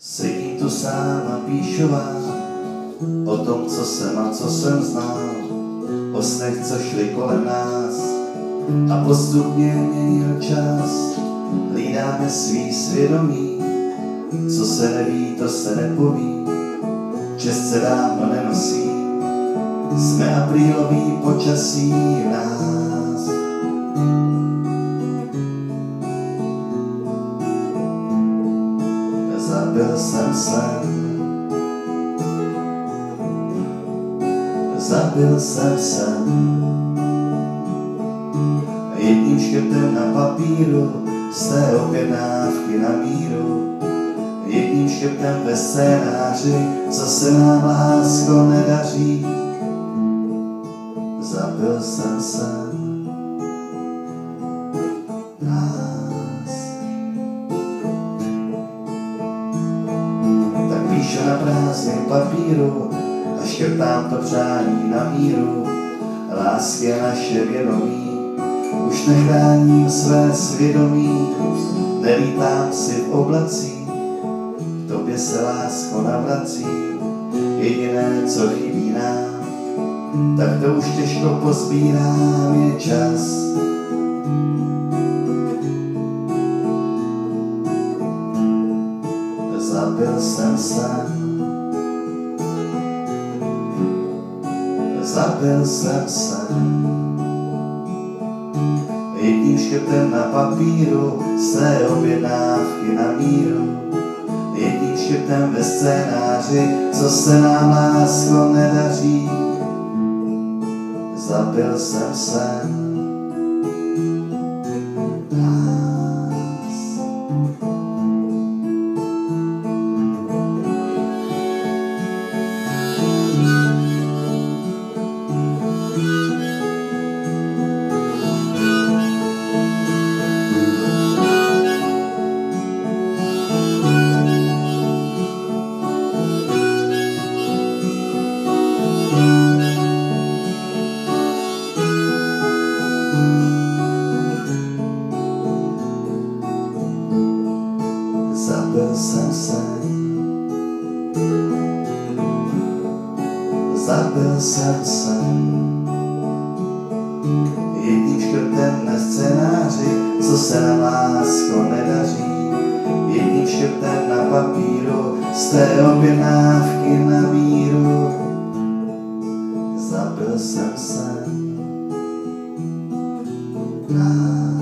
Sedím tu sám a píšu vám o tom, co jsem a co jsem znal, o snech, co šli kolem nás a postupně měnil čas. Hlídáme svý svědomí, co se neví, to se nepoví, čest se dávno nenosí, jsme aprílový počasí v nás. Zabil jsem se, zabil jsem se jedním škrtem na papíru z té objednávky na míru, jedním škrtem ve scénáři, co se nám, lásko, nedaří. Zabil jsem se nás. Tak píšu na prázdném papíru a škrtám to přání na míru. Lásky je naše vědomí, už nechráním své svědomí, nelítám si v oblacích, k tobě se, lásko, navrací. Jediné, co chybí nám, tak to už těžko pozbírám, je čas. Zabil jsem se, zabil jsem se jedním škrtem na papíru z té objednávky na míru, jedním škrtem ve scénáři, co se nám, lásko, nedaří. Zabil jsem se nás. Zabil jsem se, zabil jsem se jedním škrtem na scénáři, co se nám, lásko, nedaří, jedním škrtem na papíru z té objednávky na míru. Zabil jsem se nás.